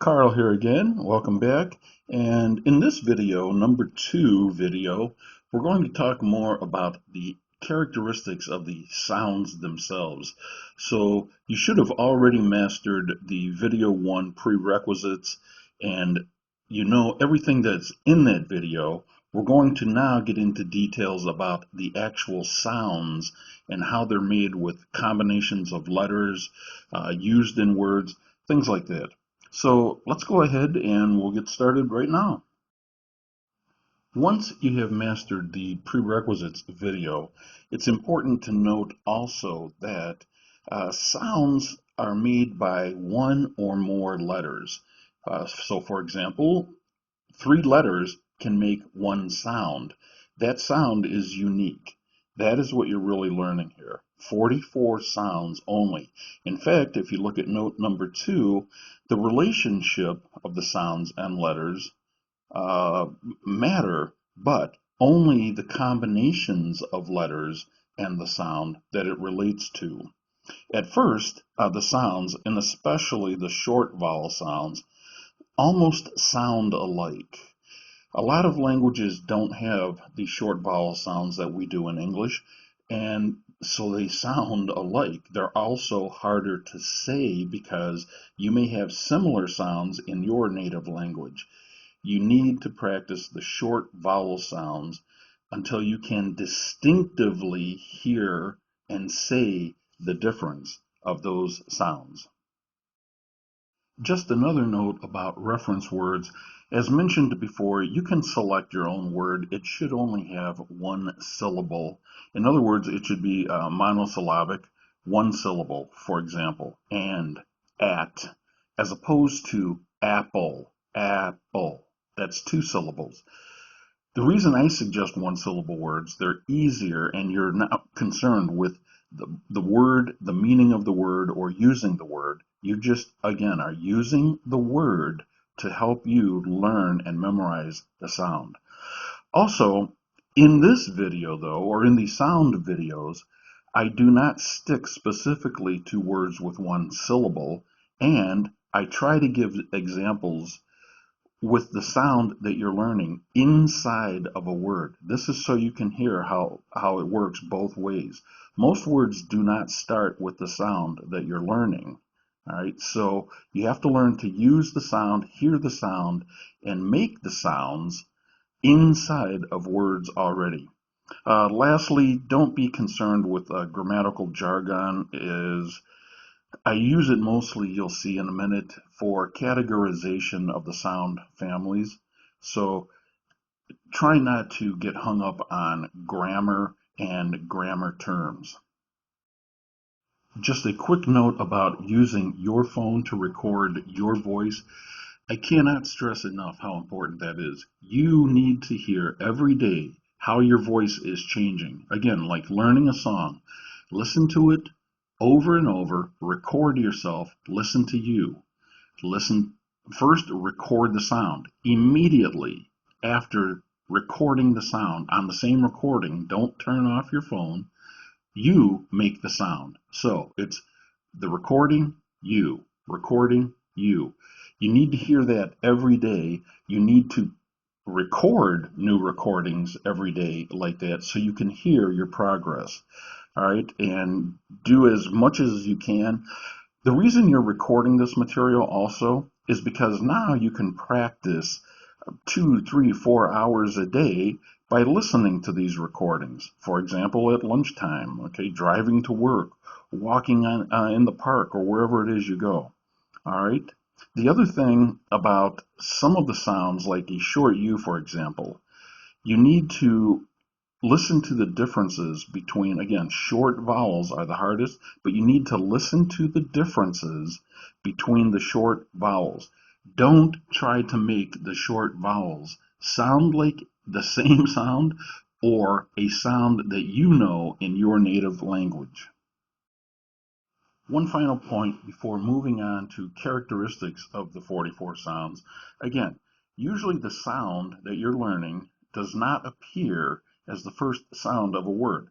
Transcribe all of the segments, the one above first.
Carl here again. Welcome back. And in this video, number 2 video, we're going to talk more about the characteristics of the sounds themselves. So you should have already mastered the video 1 prerequisites and you know everything that's in that video. We're going to now get into details about the actual sounds and how they're made with combinations of letters used in words, things like that. So let's go ahead and we'll get started right now. Once you have mastered the prerequisites video, it's important to note also that sounds are made by one or more letters. So for example, 3 letters can make one sound. That sound is unique. That is what you're really learning here. 44 sounds only. In fact, if you look at note number 2, the relationship of the sounds and letters matter, but only the combinations of letters and the sound that it relates to. At first, the sounds, and especially the short vowel sounds, almost sound alike. A lot of languages don't have the short vowel sounds that we do in English, and so they sound alike. They're also harder to say because you may have similar sounds in your native language. You need to practice the short vowel sounds until you can distinctively hear and say the difference of those sounds. Just another note about reference words. As mentioned before, you can select your own word. It should only have one syllable. In other words, it should be monosyllabic, one syllable, for example, and, at, as opposed to apple, apple. That's 2 syllables. The reason I suggest one syllable words, they're easier and you're not concerned with the word, the meaning of the word, or using the word. You just, again, are using the word to help you learn and memorize the sound. Also, in this video though, or in the sound videos, I do not stick specifically to words with one syllable, and I try to give examples with the sound that you're learning inside of a word. This is so you can hear how it works both ways. Most words do not start with the sound that you're learning. All right, so you have to learn to use the sound, hear the sound, and make the sounds inside of words already. Lastly, don't be concerned with grammatical jargon. I use it mostly, you'll see in a minute, for categorization of the sound families. So try not to get hung up on grammar and grammar terms. Just a quick note about using your phone to record your voice. I cannot stress enough how important that is. You need to hear every day how your voice is changing. Again, like learning a song. Listen to it over and over, record yourself, listen to you. Listen, first record the sound. Immediately after recording the sound on the same recording, don't turn off your phone, you make the sound. So it's the recording, you, recording, you. You need to hear that every day. You need to record new recordings every day like that so you can hear your progress. All right, and do as much as you can. The reason you're recording this material also is because now you can practice 2, 3, 4 hours a day by listening to these recordings. For example, at lunchtime, okay, driving to work, walking in the park or wherever it is you go. All right. The other thing about some of the sounds, like a short U, for example, you need to listen to the differences between, again, short vowels are the hardest, but you need to listen to the differences between the short vowels. Don't try to make the short vowels sound like the same sound or a sound that you know in your native language. One final point before moving on to characteristics of the 44 sounds. Again, usually the sound that you're learning does not appear as the first sound of a word.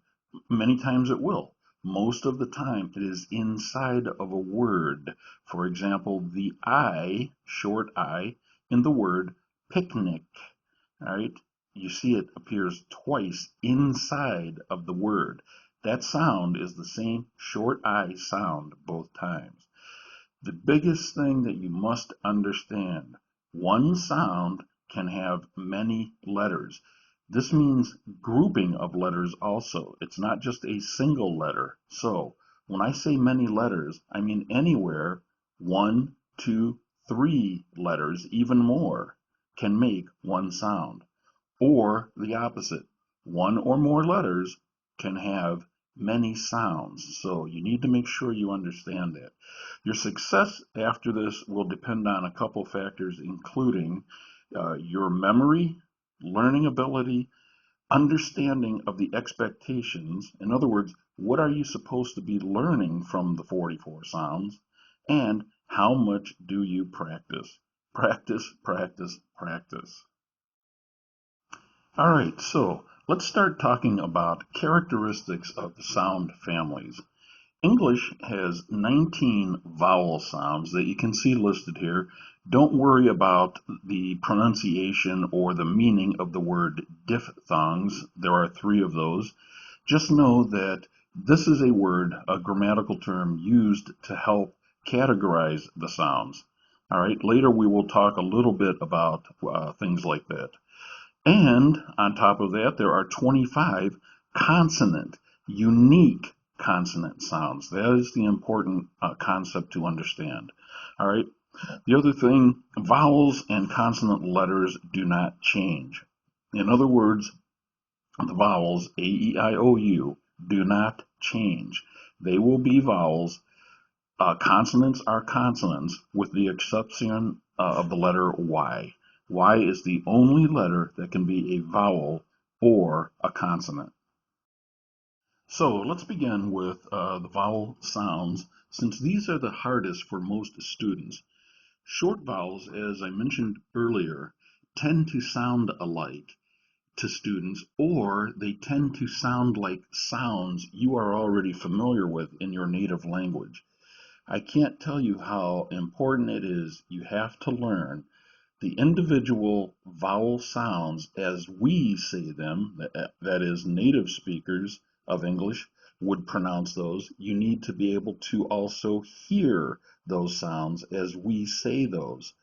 Many times it will, Most of the time it is inside of a word. For example, the I, short I, in the word picnic. All right, you see it appears twice inside of the word. That sound is the same short I sound both times. The biggest thing that you must understand, one sound can have many letters. This means grouping of letters also. It's not just a single letter. So when I say many letters, I mean anywhere one, two, three letters, even more, can make one sound. Or the opposite, one or more letters can have many sounds. So you need to make sure you understand that. Your success after this will depend on a couple factors, including your memory, learning ability, understanding of the expectations. In other words, what are you supposed to be learning from the 44 sounds? And how much do you practice? Practice, practice, practice. All right, so let's start talking about characteristics of the sound families. English has 19 vowel sounds that you can see listed here. Don't worry about the pronunciation or the meaning of the word diphthongs. There are 3 of those. Just know that this is a word, a grammatical term used to help categorize the sounds. All right, later we will talk a little bit about things like that. And on top of that, there are 25 consonant, unique consonant sounds. That is the important concept to understand. All right. The other thing, vowels and consonant letters do not change. In other words, the vowels A, E, I, O, U do not change. They will be vowels. Consonants are consonants with the exception of the letter Y. Y is the only letter that can be a vowel or a consonant. So let's begin with the vowel sounds, since these are the hardest for most students. Short vowels, as I mentioned earlier, tend to sound alike to students, or they tend to sound like sounds you are already familiar with in your native language. I can't tell you how important it is. You have to learn the individual vowel sounds as we say them, that is, native speakers of English would pronounce those. You need to be able to also hear those sounds as we say those.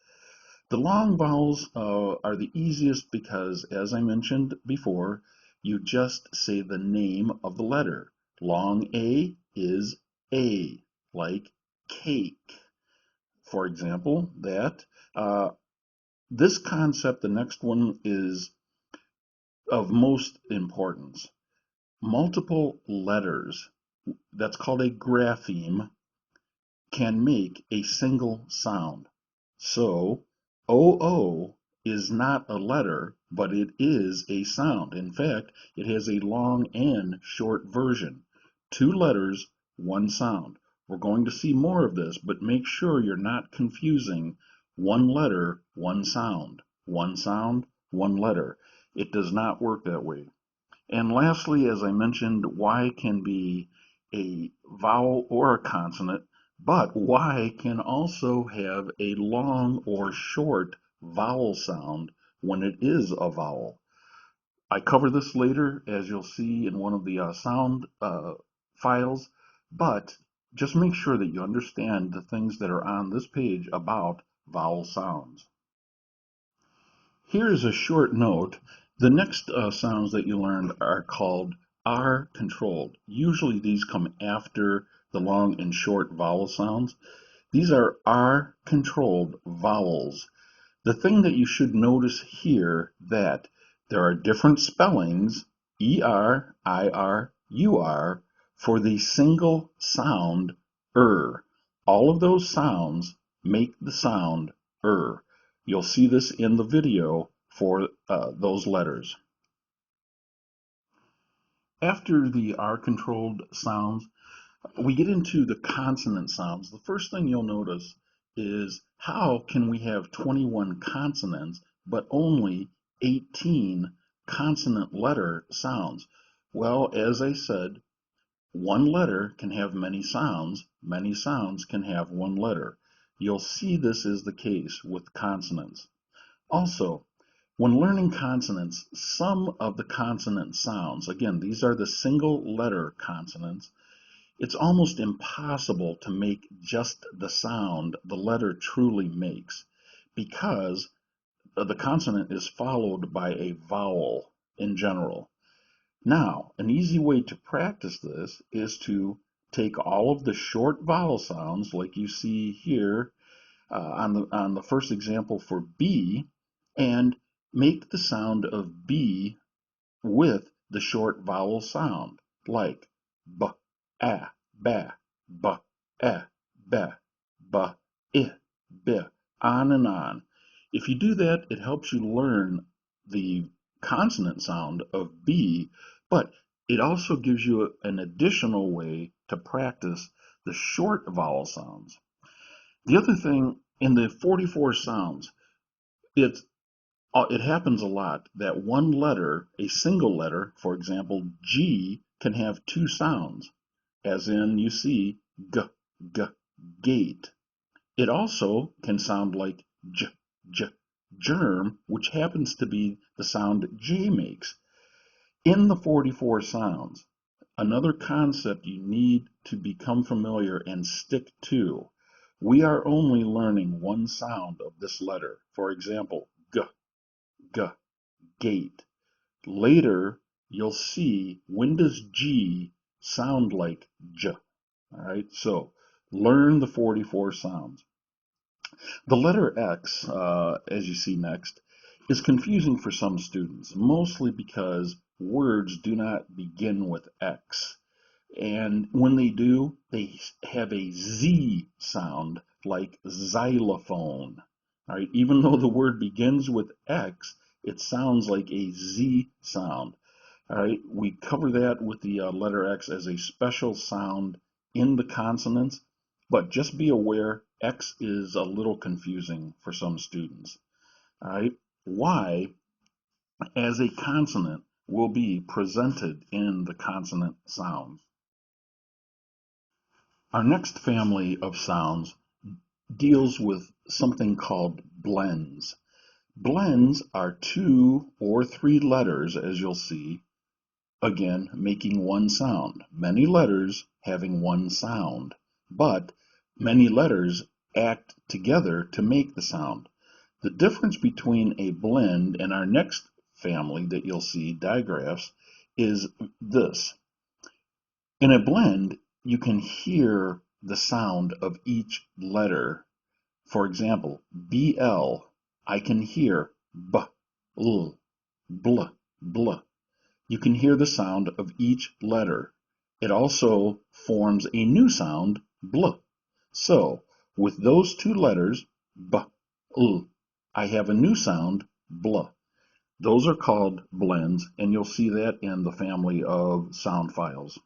The long vowels are the easiest because, as I mentioned before, you just say the name of the letter. Long A is A, like cake. For example, that this concept, the next one, is of most importance. Multiple letters, that's called a grapheme, can make a single sound. So, OO is not a letter, but it is a sound. In fact, it has a long and short version. 2 letters, 1 sound. We're going to see more of this, but make sure you're not confusing 1 letter, 1 sound. 1 sound, 1 letter. It does not work that way. And lastly, as I mentioned, Y can be a vowel or a consonant, but Y can also have a long or short vowel sound when it is a vowel. I cover this later, as you'll see in one of the sound files, but just make sure that you understand the things that are on this page about vowel sounds. Here is a short note. The next sounds that you learned are called R controlled. Usually these come after the long and short vowel sounds. These are R controlled vowels. The thing that you should notice here that there are different spellings, ER, IR, UR, for the single sound All of those sounds make the sound You'll see this in the video for those letters. After the R-controlled sounds, we get into the consonant sounds. The first thing you'll notice is how can we have 21 consonants but only 18 consonant letter sounds? Well, as I said, one letter can have many sounds can have one letter. You'll see this is the case with consonants. Also, when learning consonants, some of the consonant sounds, again, these are the single letter consonants, it's almost impossible to make just the sound the letter truly makes because the consonant is followed by a vowel in general. Now, an easy way to practice this is to take all of the short vowel sounds like you see here on the first example for B and make the sound of B with the short vowel sound like b, a, ba, b, a, ba, b, I, b, on and on. If you do that, it helps you learn the consonant sound of B, but it also gives you an additional way to practice the short vowel sounds. The other thing in the 44 sounds, it happens a lot that one letter, a single letter, for example, G, can have two sounds, as in you see g, g, gate. It also can sound like j, j, germ, which happens to be the sound J makes. In the 44 sounds, another concept you need to become familiar and stick to. We are only learning one sound of this letter. For example, g, g, gate. Later, you'll see when does G sound like J. All right, so learn the 44 sounds. The letter X, as you see next, is confusing for some students, mostly because words do not begin with X. And when they do, they have a Z sound like xylophone. All right, even though the word begins with X, it sounds like a Z sound. All right, we cover that with the letter X as a special sound in the consonants, but just be aware X is a little confusing for some students. All right, Y as a consonant will be presented in the consonant sounds. Our next family of sounds deals with something called blends. Blends are two or three letters, as you'll see, again, making one sound. Many letters having one sound, but many letters act together to make the sound. The difference between a blend and our next family that you'll see, digraphs, is this. In a blend, you can hear the sound of each letter. For example, BL, I can hear B, L, bl, bl. You can hear the sound of each letter. It also forms a new sound, bl. So, with those two letters, B, L, I have a new sound, bl. Those are called blends, and you'll see that in the family of sound files.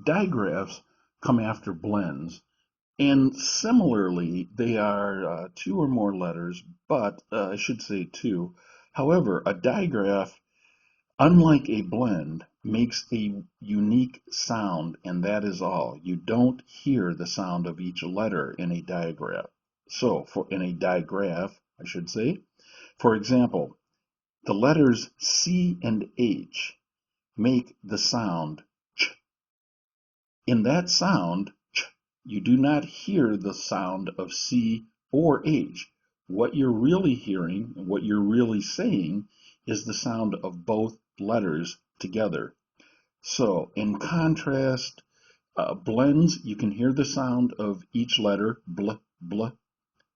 Digraphs come after blends, and similarly, they are two or more letters, but I should say two. However, a digraph, unlike a blend, makes a unique sound, and that is all. You don't hear the sound of each letter in a digraph. So, in a digraph, I should say, for example, the letters C and H make the sound ch. In that sound, ch, you do not hear the sound of C or H. What you're really hearing, and what you're really saying, is the sound of both letters together. So, in contrast, blends, you can hear the sound of each letter, bl, bl.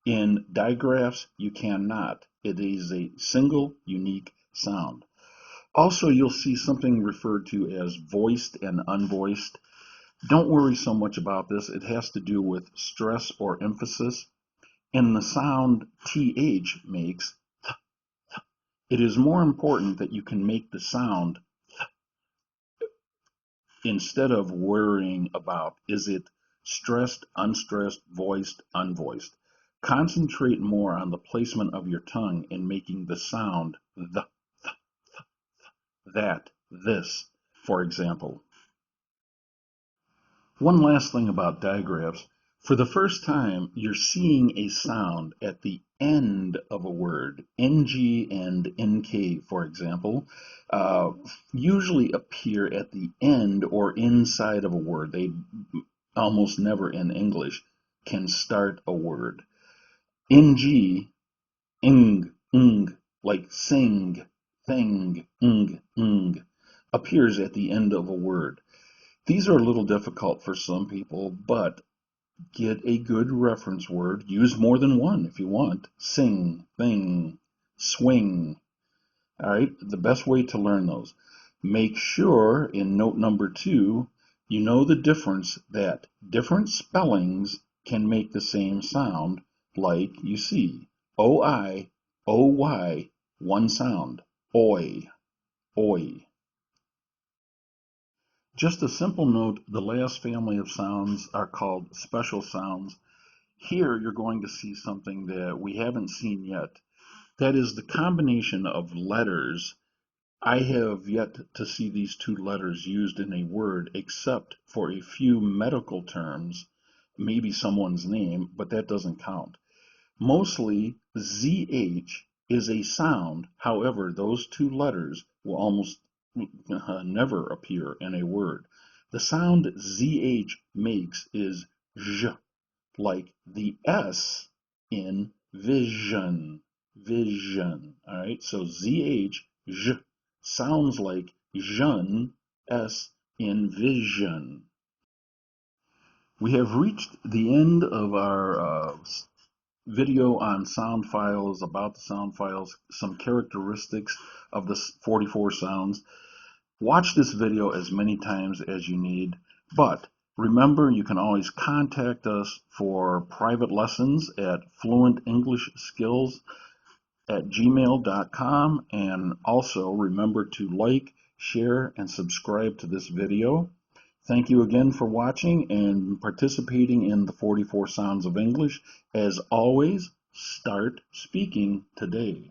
In digraphs, you cannot. It is a single, unique sound. Also, you'll see something referred to as voiced and unvoiced. Don't worry so much about this. It has to do with stress or emphasis. In the sound TH makes, it is more important that you can make the sound instead of worrying about is it stressed, unstressed, voiced, unvoiced. Concentrate more on the placement of your tongue in making the sound the, that, this, for example. One last thing about digraphs. For the first time, you're seeing a sound at the end of a word. NG and NK, for example, uh, usually appear at the end or inside of a word. They almost never in English can start a word. NG, like sing, thing, appears at the end of a word. These are a little difficult for some people, but get a good reference word. Use more than one if you want. Sing, thing, swing. All right, the best way to learn those. Make sure in note number 2, you know the difference that different spellings can make the same sound, like you see OI, OY, one sound, oi, oi. Just a simple note, the last family of sounds are called special sounds. Here you're going to see something that we haven't seen yet. That is the combination of letters. I have yet to see these two letters used in a word except for a few medical terms, maybe someone's name, but that doesn't count. Mostly ZH is a sound. However, those two letters will almost never appear in a word. The sound ZH makes is zh, like the S in vision. Vision. All right, so ZH, zh, sounds like jeune, S in vision. We have reached the end of our video on sound files, about the sound files, some characteristics of the 44 sounds. Watch this video as many times as you need, but remember you can always contact us for private lessons at fluentenglishskills@gmail.com, and also remember to like, share, and subscribe to this video. Thank you again for watching and participating in the 44 Sounds of English. As always, start speaking today.